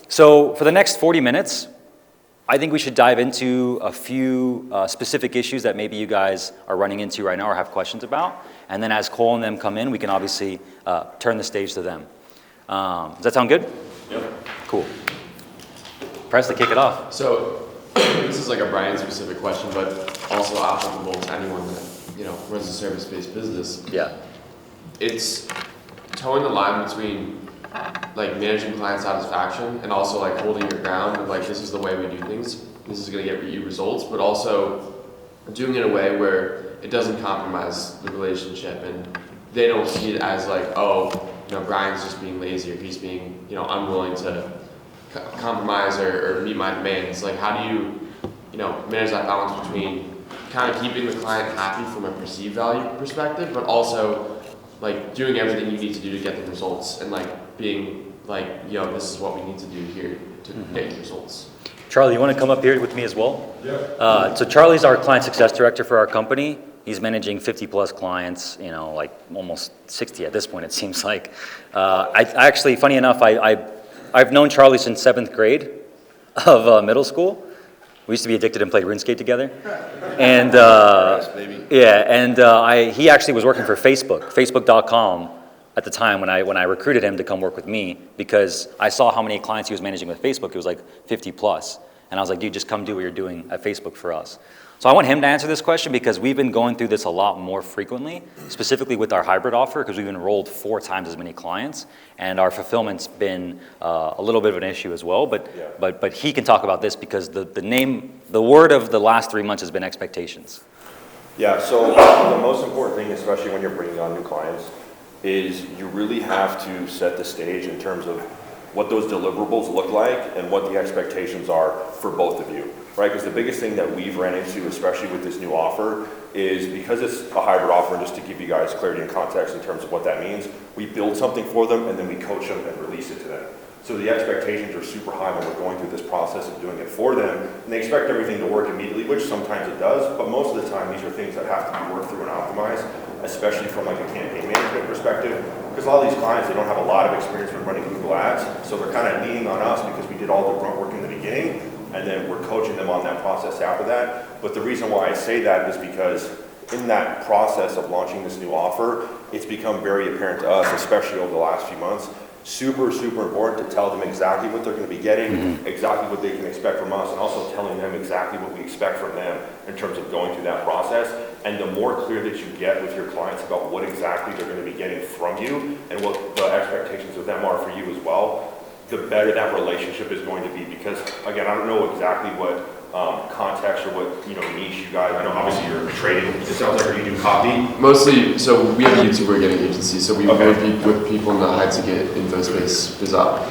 So for the next 40 minutes, I think we should dive into a few specific issues that maybe you guys are running into right now or have questions about. And then as Cole and them come in, we can obviously turn the stage to them. Does that sound good? Yep. Cool. Press to kick it off. So this is like a Brian specific question, but also applicable to anyone that, runs a service-based business. Yeah. It's towing the line between like managing client satisfaction and also like holding your ground and like, this is the way we do things. This is going to get you results, but also doing it in a way where it doesn't compromise the relationship and they don't see it as like, oh, Brian's just being lazy or he's being, unwilling to compromise or meet my demands. Like, how do you, manage that balance between kind of keeping the client happy from a perceived value perspective, but also like doing everything you need to do to get the results and like being like, this is what we need to do here to get the results. Charlie, you want to come up here with me as well? Yeah. So Charlie's our client success director for our company. He's managing 50 plus clients, like almost 60 at this point, it seems like. I actually, funny enough, I've known Charlie since 7th grade of middle school. We used to be addicted and play RuneScape together. And he actually was working for Facebook.com at the time when I recruited him to come work with me because I saw how many clients he was managing with Facebook. It was like 50 plus. And I was like, dude, just come do what you're doing at Facebook for us. So I want him to answer this question because we've been going through this a lot more frequently, specifically with our hybrid offer because we've enrolled 4 times as many clients and our fulfillment's been a little bit of an issue as well. But he can talk about this because the word of the last 3 months has been expectations. Yeah, so the most important thing, especially when you're bringing on new clients, is you really have to set the stage in terms of what those deliverables look like and what the expectations are for both of you, right? Because the biggest thing that we've ran into, especially with this new offer, is because it's a hybrid offer, and just to give you guys clarity and context in terms of what that means, we build something for them and then we coach them and release it to them. So the expectations are super high when we're going through this process of doing it for them, and they expect everything to work immediately, which sometimes it does, but most of the time these are things that have to be worked through and optimized, especially from like a campaign management perspective, because a lot of these clients, they don't have a lot of experience with running Google Ads, so they're kind of leaning on us because we did all the grunt work in the beginning, and then we're coaching them on that process after that. But the reason why I say that is because in that process of launching this new offer, it's become very apparent to us, especially over the last few months, super important to tell them exactly what they're going to be getting, exactly what they can expect from us, and also telling them exactly what we expect from them in terms of going through that process. And the more clear that you get with your clients about what exactly they're going to be getting from you and what the expectations of them are for you as well, the better that relationship is going to be. Because again, I don't know exactly what context or what niche you guys. I know obviously you're trading. It sounds like you do copy. Mostly, so we have a YouTube marketing agency, so we work with people in the high ticket info space. Is up.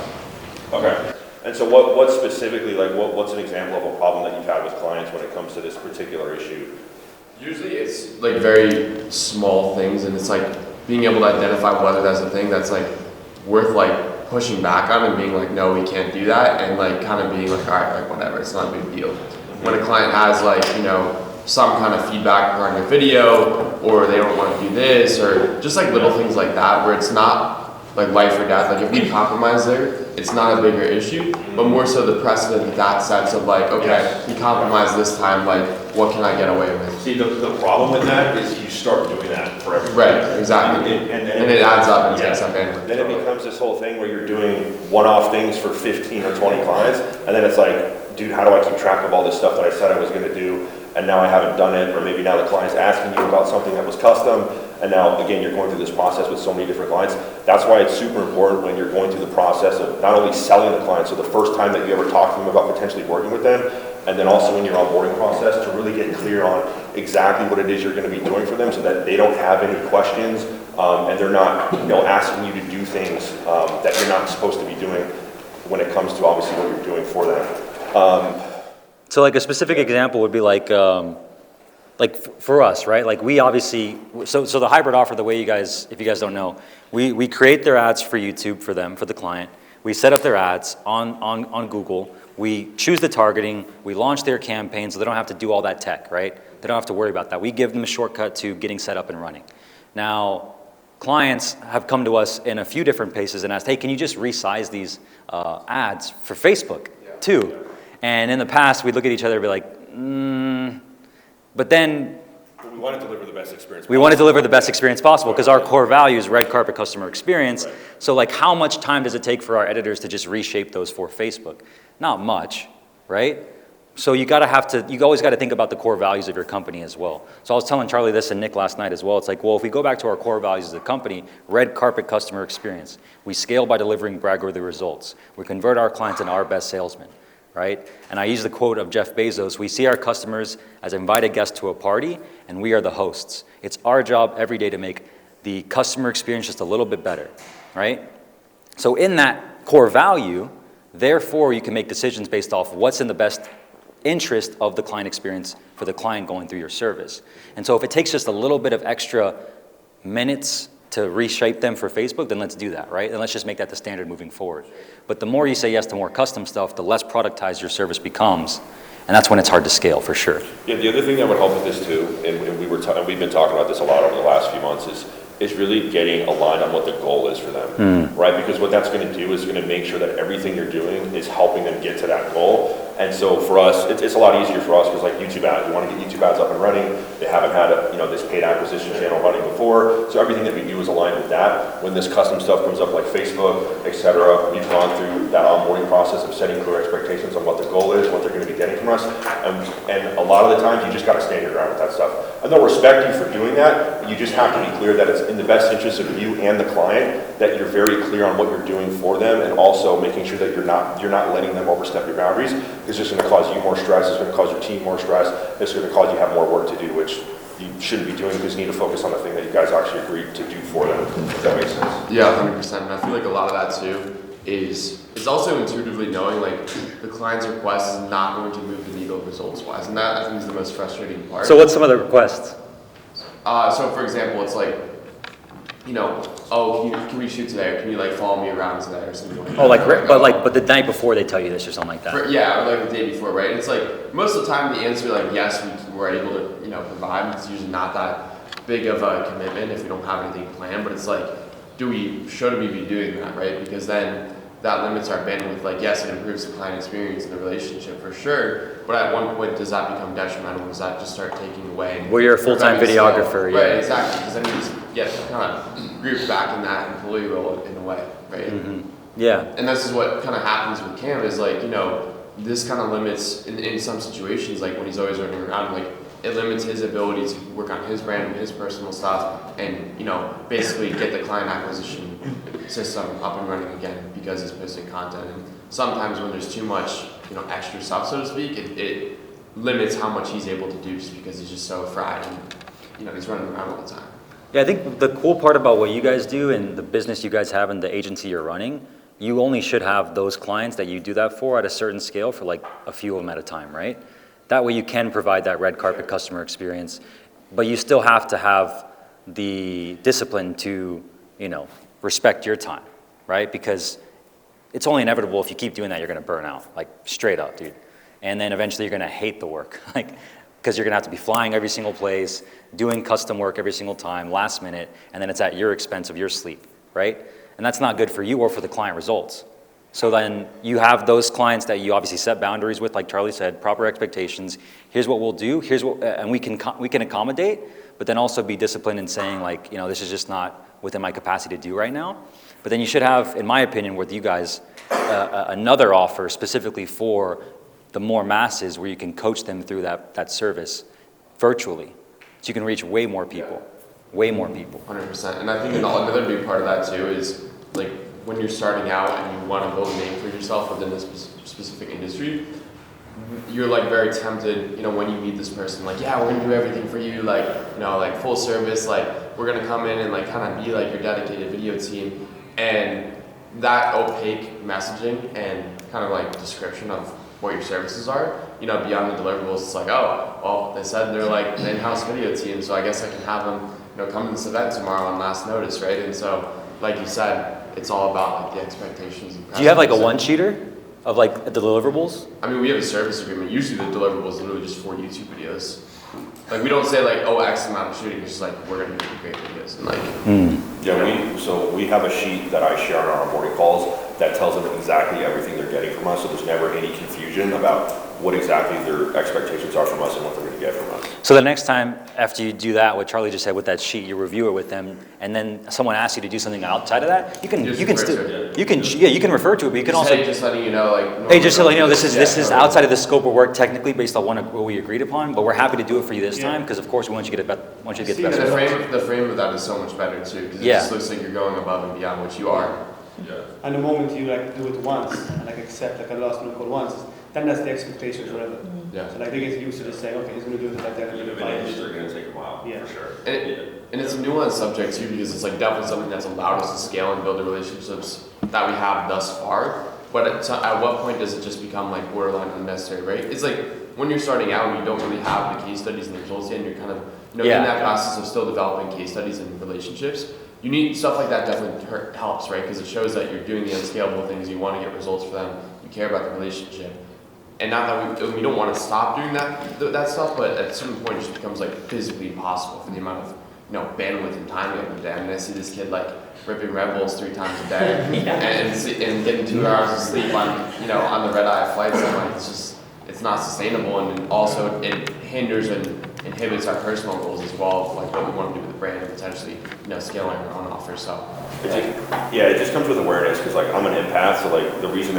Okay. And so what specifically, like what's an example of a problem that you've had with clients when it comes to this particular issue? Usually it's like very small things, and it's like being able to identify whether that's a thing that's like worth like pushing back on and being like, no, we can't do that, and like kind of being like, all right, like whatever, it's not a big deal. When a client has like, some kind of feedback regarding a video, or they don't want to do this, or just like little things like that, where it's not like life or death. Like if we compromise there, it's not a bigger issue, but more so the precedent in that sense of like, okay, we compromised this time, like what can I get away with? See, the problem with that is you start doing that for everybody. Right, exactly. And it adds up and takes up bandwidth. Then it becomes this whole thing where you're doing one-off things for 15 or 20 clients, and then it's like, dude, how do I keep track of all this stuff that I said I was going to do, and now I haven't done it, or maybe now the client's asking you about something that was custom, and now, again, you're going through this process with so many different clients. That's why it's super important when you're going through the process of not only selling the client, so the first time that you ever talk to them about potentially working with them, and then also in your onboarding process to really get clear on exactly what it is you're going to be doing for them so that they don't have any questions, and they're not asking you to do things that you're not supposed to be doing when it comes to obviously what you're doing for them. So like a specific example would be like for us, right? Like we obviously, so the hybrid offer, the way you guys, if you guys don't know, we create their ads for YouTube for them, for the client. We set up their ads on Google. We choose the targeting. We launch their campaign so they don't have to do all that tech, right? They don't have to worry about that. We give them a shortcut to getting set up and running. Now, clients have come to us in a few different places and asked, hey, can you just resize these ads for Facebook too? And in the past, we'd look at each other and be like, but then we want to deliver the best experience. We want to deliver the best experience possible because our core value is red carpet customer experience. Right. So like how much time does it take for our editors to just reshape those for Facebook? Not much, right? So you always got to think about the core values of your company as well. So I was telling Charlie this and Nick last night as well. It's like, well, if we go back to our core values as a company, red carpet customer experience, we scale by delivering brag-worthy results. We convert our clients into our best salesmen, right? And I use the quote of Jeff Bezos, we see our customers as invited guests to a party, and we are the hosts. It's our job every day to make the customer experience just a little bit better, right? So in that core value, therefore, you can make decisions based off what's in the best interest of the client experience for the client going through your service. And so if it takes just a little bit of extra minutes to reshape them for Facebook, then let's do that, right? And let's just make that the standard moving forward. But the more you say yes to more custom stuff, the less productized your service becomes. And that's when it's hard to scale, for sure. Yeah, the other thing that would help with this too, and we've been talking about this a lot over the last few months, is really getting aligned on what the goal is for them, right? Because what that's going to do is going to make sure that everything you're doing is helping them get to that goal. And so for us, it's a lot easier for us because like YouTube ads, we want to get YouTube ads up and running. They haven't had this paid acquisition channel running before. So everything that we do is aligned with that. When this custom stuff comes up like Facebook, etc., we've gone through that onboarding process of setting clear expectations on what the goal is, what they're going to be getting from us. And a lot of the times you just got to stand your ground with that stuff. And they'll respect you for doing that, but you just have to be clear that it's in the best interest of you and the client, that you're very clear on what you're doing for them, and also making sure that you're not letting them overstep your boundaries. It's just going to cause you more stress. It's going to cause your team more stress. It's going to cause you have more work to do, which you shouldn't be doing because you need to focus on the thing that you guys actually agreed to do for them. If that makes sense. Yeah, 100%. And I feel like a lot of that too is it's also intuitively knowing like the client's request is not going to move the needle results-wise, and that I think is the most frustrating part. So what's some of the requests? So for example, it's like, oh, can we shoot today? Or can you like follow me around today or something like that? Oh, but the night before they tell you this or something like that. Or like the day before, right? And it's like most of the time the answer like yes, we're able to provide. It's usually not that big of a commitment if we don't have anything planned. But it's like, should we be doing that, right? Because then that limits our bandwidth. Like yes, it improves the client experience and the relationship for sure. But at one point, does that become detrimental? Does that just start taking away? Well, you're a full-time videographer, yeah. Right, exactly. Because then you just get kind of grouped back in that employee role in a way, right? Mm-hmm. Yeah. And this is what kind of happens with Cam is like, this kind of limits in some situations, like when he's always running around, like it limits his ability to work on his brand and his personal stuff and, basically get the client acquisition system up and running again because he's posting content. And sometimes when there's too much, extra stuff, so to speak, it limits how much he's able to do just because he's just so fried and, he's running around all the time. Yeah, I think the cool part about what you guys do and the business you guys have and the agency you're running, you only should have those clients that you do that for at a certain scale for like a few of them at a time, right? That way you can provide that red carpet customer experience, but you still have to have the discipline to, respect your time, right? Because it's only inevitable if you keep doing that, you're gonna burn out, like straight up, dude. And then eventually you're gonna hate the work, because you're gonna have to be flying every single place, doing custom work every single time, last minute, and then it's at your expense of your sleep, right? And that's not good for you or for the client results. So then you have those clients that you obviously set boundaries with, like Charlie said, proper expectations. Here's what we'll do, and we can accommodate, but then also be disciplined in saying like, this is just not within my capacity to do right now. But then you should have, in my opinion, with you guys, another offer specifically for the more masses where you can coach them through that service virtually. So you can reach way more people, way more people. 100%. And I think another big part of that too is like when you're starting out and you want to build a name for yourself within this specific industry, you're like very tempted, when you meet this person, like, yeah, we're gonna do everything for you, like, like full service, like we're gonna come in and like kind of be like your dedicated video team. And that opaque messaging and kind of like description of what your services are, beyond the deliverables, it's like, oh, well, they said they're like an in-house video team, so I guess I can have them, come to this event tomorrow on last notice, right? And so, like you said, it's all about like the expectations. Do you have like a one-sheeter of like the deliverables? I mean, we have a service agreement. Usually the deliverables is literally just 4 YouTube videos. Like we don't say like, oh, X amount of shooting. It's just like we're gonna do great videos and like. Yeah, we have a sheet that I share on our onboarding calls that tells them exactly everything they're getting from us, so there's never any confusion about what exactly their expectations are from us and what they're going to get from us. So the next time after you do that, what Charlie just said with that sheet, you review it with them, and then someone asks you to do something outside of that, you can refer to it, but you can Just, also hey, just letting you know, like. hey, just to let you know, this is outside of the scope of work technically based on what we agreed upon, but we're happy to do it for you this time because of course we want you to get the best. And the frame of that is so much better too, because it just looks like you're going above and beyond what you are. Yeah. And the moment you like do it once and like accept like a last minute call once, then that's the expectation forever. Yeah. So like they get used to just saying, okay, he's gonna do it like that. Even if they're going to take a while, Yeah. for sure. And it's a nuanced subject too, because it's like definitely something that's allowed us to scale and build the relationships that we have thus far. But at what point does it just become like borderline unnecessary, right? It's like when you're starting out and you don't really have the case studies and the results yet, and you're kind of in that process of still developing case studies and relationships. You need stuff like that definitely helps, right? Because it shows that you're doing the unscalable things, you want to get results for them, you care about the relationship. And not that we don't want to stop doing that stuff, but at a certain point it just becomes like physically impossible for the amount of bandwidth and time you have in a day. I mean, I see this kid like ripping Red Bulls 3 times a day and getting 2 hours of sleep on the red eye flights. And like it's not sustainable, and also it hinders and inhibits our personal goals as well, like what we want to do with the brand and potentially scaling our own offers. So it just comes with awareness, because like I'm an empath, so like the reason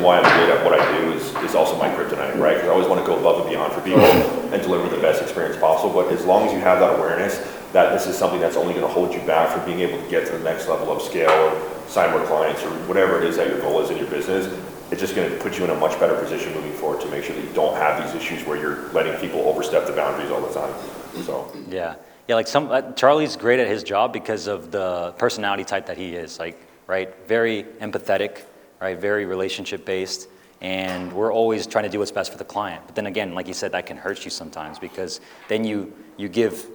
why I'm good at what I do is also my kryptonite, right? Because I always want to go above and beyond for people and deliver the best experience possible. But as long as you have that awareness that this is something that's only going to hold you back from being able to get to the next level of scale or sign more clients or whatever it is that your goal is in your business, it's just going to put you in a much better position moving forward to make sure that you don't have these issues where you're letting people overstep the boundaries all the time. So like Charlie's great at his job because of the personality type that he is, like, right, very empathetic, right, very relationship based, and we're always trying to do what's best for the client. But then again, like you said, that can hurt you sometimes, because then you give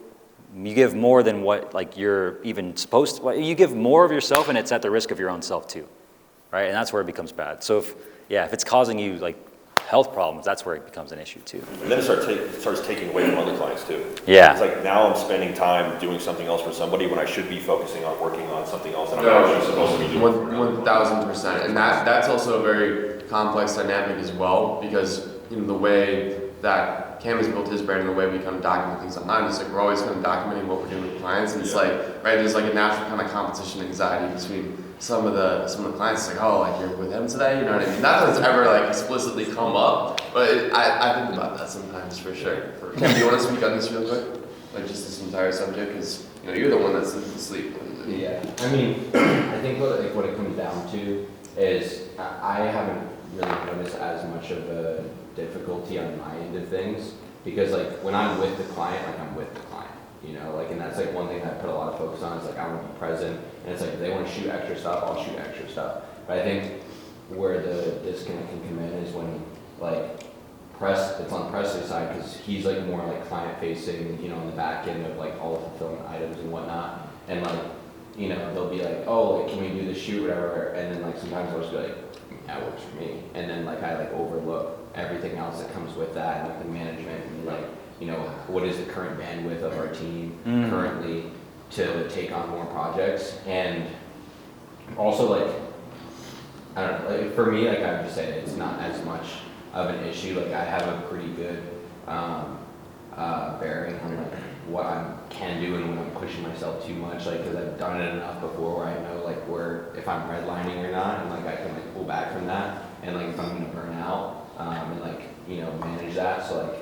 more than what like you're even supposed to. You give more of yourself, and it's at the risk of your own self too, right? And that's where it becomes bad. So if it's causing you like health problems, that's where it becomes an issue too. And then it starts taking away from other clients too. Yeah. It's like now I'm spending time doing something else for somebody when I should be focusing on working on something else that I'm actually supposed to be doing. 1,000%. And that's also a very complex dynamic as well, because the way that Cam has built his brand and the way we kind of document things online, it's like we're always kind of documenting what we're doing with clients, and it's like, right, there's like a natural kind of competition anxiety between some of the clients. It's like, oh, like you're with them today, you know what I mean? Not that it's ever like explicitly come up, but I think about that sometimes for sure. Cam, do you want to speak on this real quick? Like just this entire subject, because you're the one that's asleep. Yeah, I mean, I think what it comes down to is I haven't really noticed as much of a difficulty on my end of things, because like when I'm with the client, like I'm with the client, and that's like one thing that I put a lot of focus on is like I want to be present, and it's like if they want to shoot extra stuff, I'll shoot extra stuff. But I think where the disconnect can come in is when like it's on Presley's side, because he's like more like client facing, on the back end of like all the fulfillment items and whatnot, and like they'll be like, oh, like can we do the shoot, whatever, and then like sometimes I'll just be like, that works for me, and then like I like overlook everything else that comes with that, and like the management, and like what is the current bandwidth of our team currently to take on more projects. And also like I don't know, like for me, like I would just say it's not as much of an issue. Like I have a pretty good bearing on like what I can do and when I'm pushing myself too much, like because I've done it enough before where I know like where if I'm redlining or not, and like I can like pull back from that, and like if I'm gonna burn out and like manage that. So like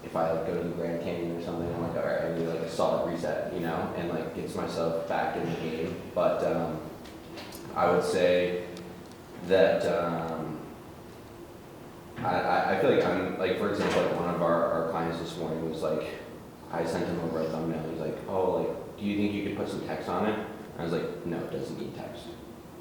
if I like go to the Grand Canyon or something, I'm like, all right, I need like a solid reset, and like gets myself back in the game. But I would say that I feel like I'm like, for example, like one of our clients this morning was like, I sent him over a thumbnail. He's like, oh, like, do you think you could put some text on it? And I was like, no, it doesn't need text.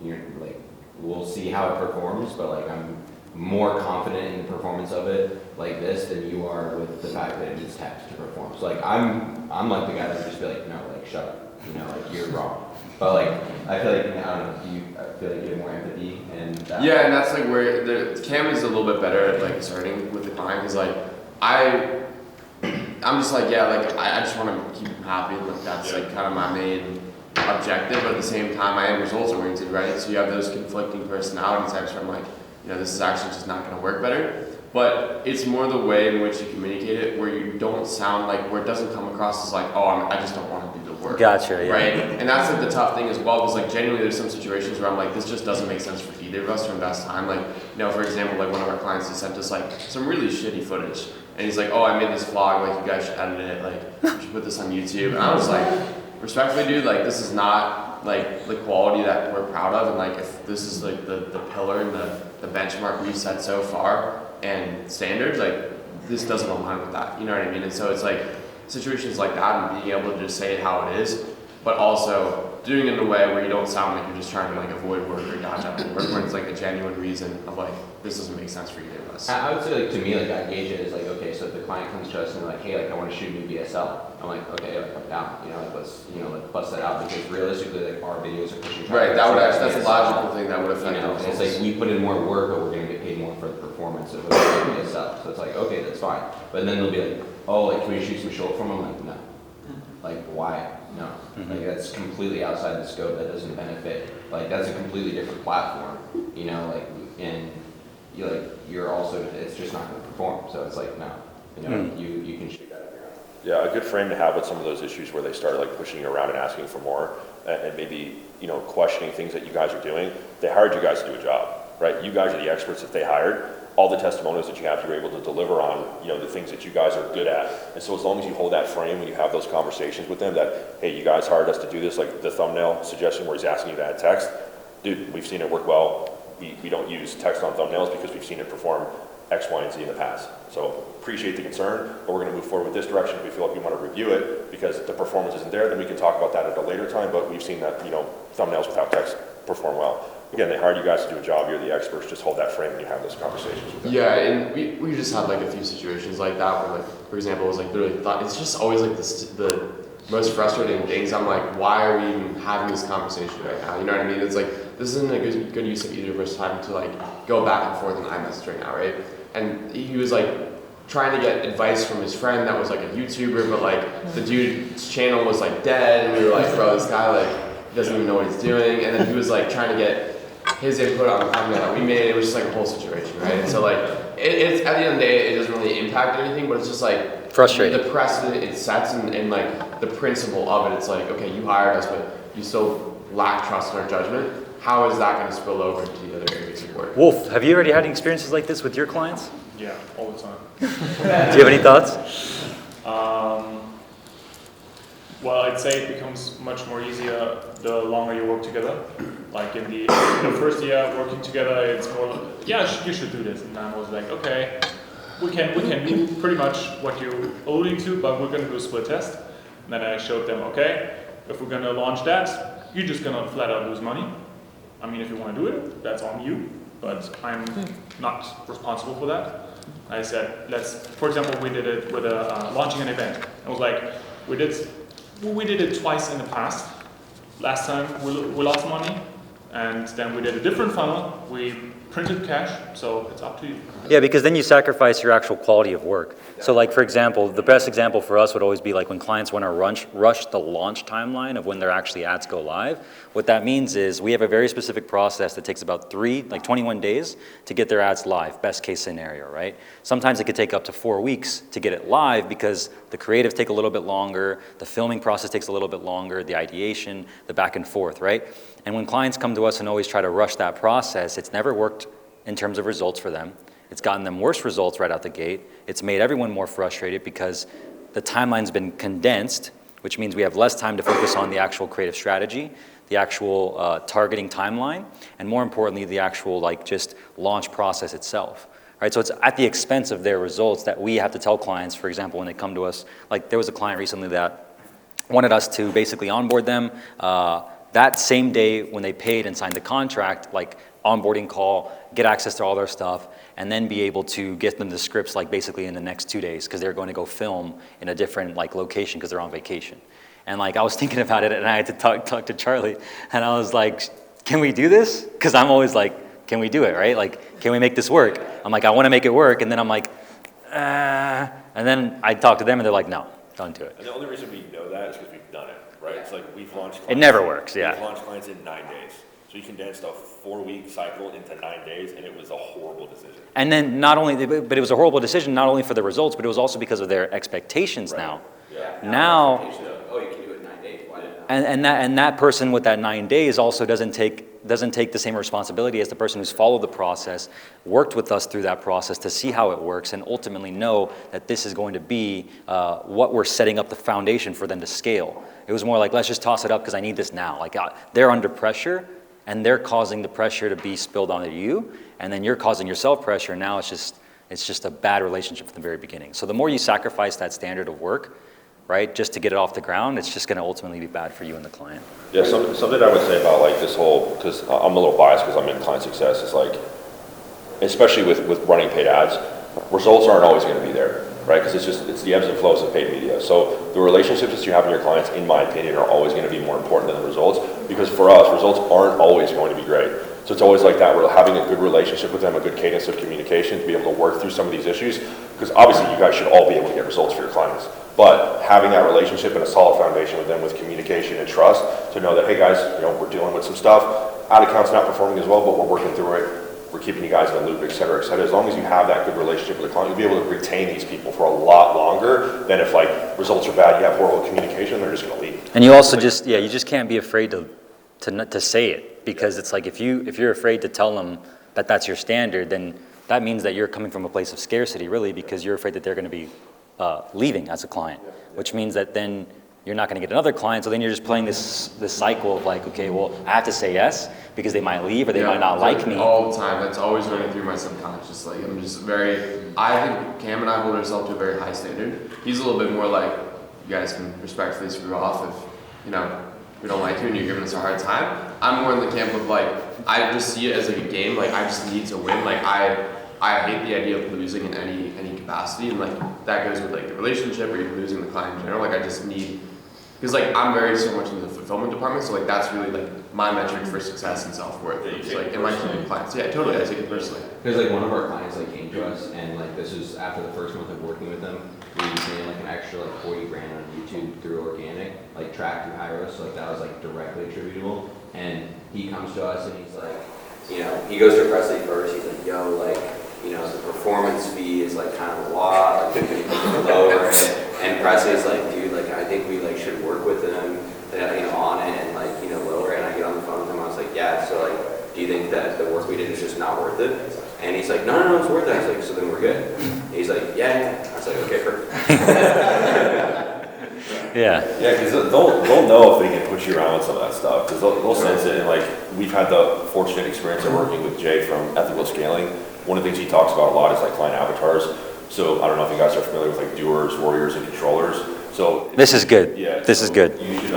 You're like, we'll see how it performs, but like I'm more confident in the performance of it like this than you are with the fact that it needs text to perform. So like I'm like the guy that would just be like, no, like shut up, like you're wrong. But like I feel like I don't know, I feel like you have more empathy and that. Yeah, and that's like where Cam is a little bit better at like starting with the client, because like I'm just like, yeah, like I just want to keep them happy, and like that's like kind of my main objective. But at the same time, I am results oriented, right? So you have those conflicting personality types where I'm like, this is actually just not going to work better. But it's more the way in which you communicate it, where you don't sound like, where it doesn't come across as like, oh, I just don't want to do the work. Gotcha, yeah. Right? And that's like the tough thing as well, because like genuinely there's some situations where I'm like, this just doesn't make sense for either of us to invest time. Like, for example, like one of our clients, he sent us like some really shitty footage. And he's like, oh, I made this vlog, like you guys should edit it, like you should put this on YouTube. And I was like, respectfully, dude, like this is not like the quality that we're proud of. And like if this is like the pillar and the benchmark we've set so far, and standards, like this doesn't align with that, you know what I mean? And so it's like situations like that and being able to just say it how it is, but also doing it in a way where you don't sound like you're just trying to like avoid work or dodge out work, where it's like a genuine reason of like, this doesn't make sense for either of us. I would say, like, to me, like, I gauge it as like, okay, so if the client comes to us and they're like, hey, like, I want to shoot a new BSL, I'm like, okay, like, I'm down, like, let's, like, bust that out, because realistically, like, our videos are pushing traffic. Right, that's a logical thing that would affect and it's like, we put in more work, but we're going to get paid more for the performance of a BSL, so it's like, okay, that's fine. But then they'll be like, oh, like, can we shoot some short form? I'm like, no. Like, why? No. Like, that's completely outside the scope. That doesn't benefit. Like, that's a completely different platform, like, and you're also, it's just not going to perform. So it's like, no, you can shoot that. Yeah, a good frame to have with some of those issues where they start like pushing you around and asking for more, and maybe, questioning things that you guys are doing. They hired you guys to do a job, right? You guys are the experts that they hired. All the testimonials that you have, you're able to deliver on, the things that you guys are good at. And so as long as you hold that frame when you have those conversations with them that, hey, you guys hired us to do this, like the thumbnail suggestion where he's asking you to add text, dude, we've seen it work well. We don't use text on thumbnails because we've seen it perform X, Y, and Z in the past. So appreciate the concern, but we're going to move forward with this direction. If we feel like we want to review it because the performance isn't there, then we can talk about that at a later time, but we've seen that, thumbnails without text perform well. Again, they hired you guys to do a job. You're the experts. Just hold that frame when you have those conversations with them. Yeah, and we just had like a few situations like that where, like, for example, it was like literally it's just always like the most frustrating things. I'm like, why are we even having this conversation right now? You know what I mean? It's like, this isn't a good use of either of us time to like go back and forth in iMessage right now, right? And he was like trying to get advice from his friend that was like a YouTuber, but like the dude's channel was like dead, and we were like, bro, this guy like doesn't even know what he's doing. And then he was like trying to get his input on the thumbnail that we made. It was just like a whole situation, right? And so like it's at the end of the day, it doesn't really impact anything, but it's just like frustrating. The precedent it sets and like the principle of it. It's like, okay, you hired us, but you still lack trust in our judgment. How is that going to spill over into the other areas of work? Wolf, have you already had any experiences like this with your clients? Yeah, all the time. Do you have any thoughts? Well, I'd say it becomes much more easier the longer you work together. Like in the first year working together, it's more like, yeah, you should do this. And I was like, okay, we can do pretty much what you're alluding to, but we're going to do a split test. And then I showed them, okay, if we're going to launch that, you're just going to flat out lose money. I mean, if you want to do it, that's on you, but I'm not responsible for that. I said, for example, we did it with launching an event. I was like, we did it twice in the past. Last time we lost money, and then we did a different funnel. We printed cash, so it's up to you. Yeah, because then you sacrifice your actual quality of work. So like, for example, the best example for us would always be like when clients want to rush the launch timeline of when their actually ads go live. What that means is we have a very specific process that takes about 21 days to get their ads live, best case scenario, right? Sometimes it could take up to 4 weeks to get it live because the creatives take a little bit longer, the filming process takes a little bit longer, the ideation, the back and forth, right? And when clients come to us and always try to rush that process, it's never worked in terms of results for them. It's gotten them worse results right out the gate. It's made everyone more frustrated because the timeline's been condensed, which means we have less time to focus on the actual creative strategy, the actual targeting timeline, and more importantly, the actual just launch process itself. Right? So it's at the expense of their results that we have to tell clients, for example, when they come to us, like there was a client recently that wanted us to basically onboard them that same day when they paid and signed the contract, like onboarding call, get access to all their stuff, and then be able to get them the scripts like basically in the next 2 days because they're going to go film in a different location because they're on vacation. And I was thinking about it and I had to talk to Charlie and I was like, can we do this? Because I'm always like, can we do it, right? Like, can we make this work? I'm like, I want to make it work. And then I'm like, And then I talk to them and they're like, no, don't do it. And the only reason we know that is because we've done it, right? It's like we've launched clients. It never works, yeah. We've launched clients in 9 days. So you condensed a 4-week cycle into 9 days, and it was a horrible decision. And then not only, but it was a horrible decision, not only for the results, but it was also because of their expectations now. Yeah. Now, Oh, you can do it in 9 days. Why not? and that person with that 9 days also doesn't take the same responsibility as the person who's followed the process, worked with us through that process to see how it works, and ultimately know that this is going to be what we're setting up the foundation for them to scale. It was more like, let's just toss it up because I need this now. Like they're under pressure, and they're causing the pressure to be spilled onto you, and then you're causing yourself pressure. Now it's just a bad relationship from the very beginning. So the more you sacrifice that standard of work, right, just to get it off the ground, it's just going to ultimately be bad for you and the client. Yeah, something I would say about like this whole, because I'm a little biased because I'm in client success, is like, especially with running paid ads, results aren't always going to be there, right? Because it's the ebbs and flows of paid media. So the relationships that you have with your clients, in my opinion, are always going to be more important than the results, because for us, results aren't always going to be great. So it's always like that. We're having a good relationship with them, a good cadence of communication to be able to work through some of these issues, because obviously you guys should all be able to get results for your clients. But having that relationship and a solid foundation with them with communication and trust to know that, hey guys, we're dealing with some stuff. Ad account's not performing as well, but we're working through it. We're keeping you guys in the loop, et cetera, et cetera. As long as you have that good relationship with the client, you'll be able to retain these people for a lot longer than if like results are bad, you have horrible communication, they're just going to leave. And you also you just can't be afraid to say it, because it's like if you're afraid to tell them that that's your standard, then that means that you're coming from a place of scarcity, really, because you're afraid that they're going to be leaving as a client, which means that then you're not going to get another client. So then you're just playing this cycle of like, okay, well, I have to say yes because they might leave or they might not like me. All the time. That's always running through my subconscious. Like I'm just I think Cam and I hold ourselves to a very high standard. He's a little bit more like, you guys can respectfully screw off if, we don't like you and you're giving us a hard time. I'm more in the camp of like, I just see it as like a game. Like I just need to win. Like I hate the idea of losing in any capacity, and like that goes with like the relationship or even losing the client in general. Like I just need, because like I'm very so much in the fulfillment department, so like that's really like my metric for success and self-worth. It's like, am I keeping clients? Yeah, totally. I take it personally. Because like one of our clients like came to us, and like this was after the first month of working with them, we made like an extra like 40 grand on YouTube through organic, like tracked through Hyros, so like that was like directly attributable. And he comes to us and he's like, he goes to Presley first. He's like, yo, like, the performance fee is like kind of a lot, like we can lower it. And Presley's like, dude, like I think we like should work with them, on it and like lower it. And I get on the phone with him. I was like, yeah. So like, do you think that the work we did is just not worth it? And he's like, no, it's worth it. I was like, so then we're good. And he's like, yeah. I was like, okay, perfect. Yeah. Yeah, because they'll know if they can push you around with some of that stuff, because they'll sense it. And like we've had the fortunate experience of working with Jay from Ethical Scaling. One of the things he talks about a lot is like client avatars. So I don't know if you guys are familiar with like doers, warriors, and controllers. So This is good. Yeah, This is good. You should,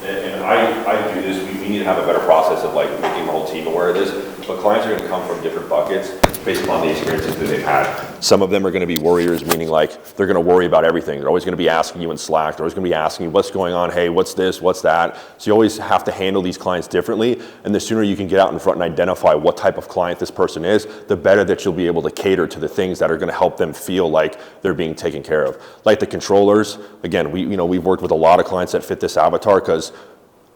and I do this. We need to have a better process of like making the whole team aware of this. But clients are going to come from different buckets based upon the experiences that they've had. Some of them are going to be warriors, meaning like they're going to worry about everything. They're always going to be asking you in Slack. They're always going to be asking you what's going on. Hey, what's this? What's that? So you always have to handle these clients differently. And the sooner you can get out in front and identify what type of client this person is, the better that you'll be able to cater to the things that are going to help them feel like they're being taken care of. Like the controllers, again, we've worked with a lot of clients that fit this avatar, because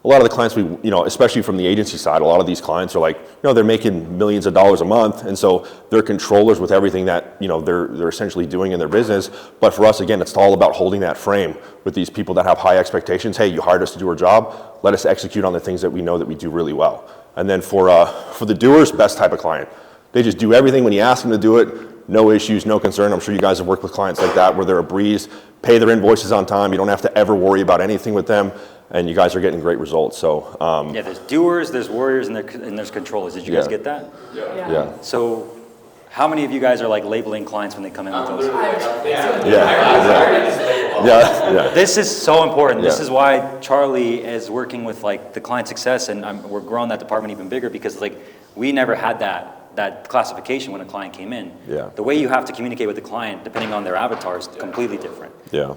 a lot of the clients especially from the agency side, a lot of these clients are like, they're making millions of dollars a month. And so they're controllers with everything that, they're essentially doing in their business. But for us, again, it's all about holding that frame with these people that have high expectations. Hey, you hired us to do our job. Let us execute on the things that we know that we do really well. And then for the doers, best type of client. They just do everything when you ask them to do it. No issues, no concern. I'm sure you guys have worked with clients like that where they're a breeze, pay their invoices on time. You don't have to ever worry about anything with them. And you guys are getting great results. So Yeah, there's doers, there's warriors, and there's controllers. Did you guys get that? yeah. So how many of you guys are like labeling clients when they come in with us? Yeah. This is so important. This Yeah. is why Charlie is working with like the client success, and we're growing that department even bigger, because like we never had that classification when a client came in. Yeah. The way you have to communicate with the client, depending on their avatar, is completely different. Yeah.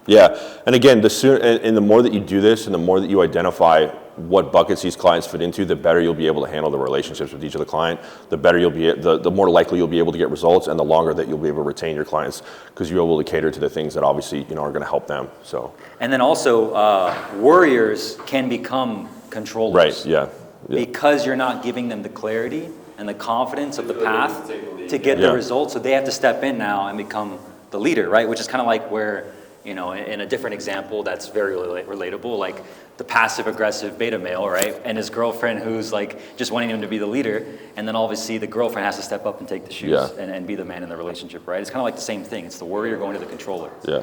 Yeah, and again, the more that you do this, and the more that you identify what buckets these clients fit into, the better you'll be able to handle the relationships with each of the client, the better you'll be, the more likely you'll be able to get results, and the longer that you'll be able to retain your clients, because you're able to cater to the things that obviously, you know, are going to help them. So. And then also, warriors can become controllers. Right. Yeah. Because you're not giving them the clarity and the confidence of the path to get the results, so they have to step in now and become the leader, right? Which is kind of like where, you know, in a different example that's very relatable, like the passive aggressive beta male, right? And his girlfriend who's like just wanting him to be the leader, and then obviously the girlfriend has to step up and take the shoes and be the man in the relationship, right? It's kind of like the same thing. It's the warrior going to the controller. Yeah.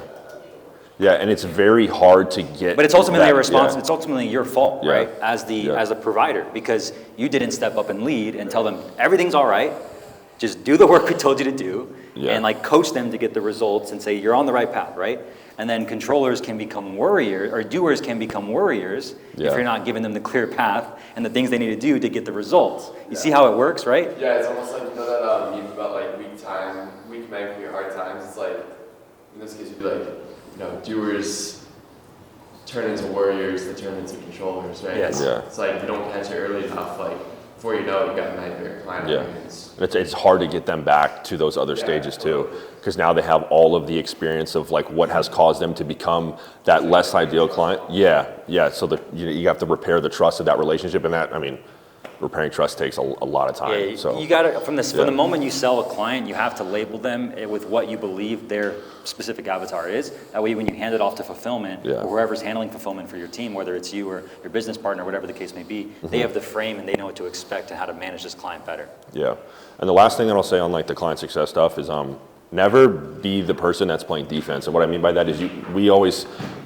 Yeah, and it's very hard to get. But it's ultimately that, a response. It's ultimately your fault, Yeah. right? As a provider, because you didn't step up and lead and tell them everything's all right. Just do the work we told you to do, and like coach them to get the results and say you're on the right path, right? And then controllers can become warriors, or doers can become warriors if you're not giving them the clear path and the things they need to do to get the results. You see how it works, right? Yeah, it's almost like, you know that meme about like weak men can be hard times. It's like, in this case, it'd be like, you know, doers turn into warriors that turn into controllers, right? Yes. Yeah. It's like you don't catch it early enough, like before you know it, you got a nightmare client on your hands. It's hard to get them back to those other stages too, because now they have all of the experience of like what has caused them to become that less ideal client. Yeah. So that you have to repair the trust of that relationship, and that, I mean, repairing trust takes a lot of time. Yeah, so you got to from the moment you sell a client, you have to label them with what you believe their specific avatar is. That way, when you hand it off to fulfillment or whoever's handling fulfillment for your team, whether it's you or your business partner, whatever the case may be, they have the frame and they know what to expect and how to manage this client better. Yeah, and the last thing that I'll say on like the client success stuff is never be the person that's playing defense. And what I mean by that is the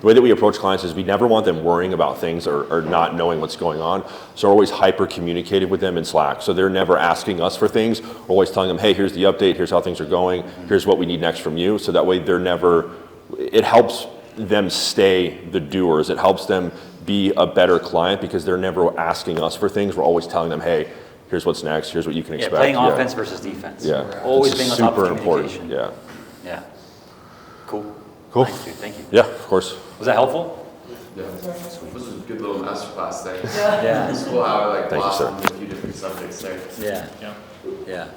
way that we approach clients is we never want them worrying about things or not knowing what's going on. So we're always hyper communicated with them in Slack. So they're never asking us for things. We're always telling them, hey, here's the update, here's how things are going, here's what we need next from you. So that way it helps them stay the doers. It helps them be a better client because they're never asking us for things. We're always telling them, hey, here's what's next, here's what you can expect. Playing offense versus defense. Yeah. Always it's being on top of super important. communication. Yeah. Cool. Nice, dude. Thank you. Yeah, of course. Was that helpful? Yeah. This was a good little masterclass thing. Yeah. It's cool how I like Thank you, sir. blossomed a few different subjects there. Yeah.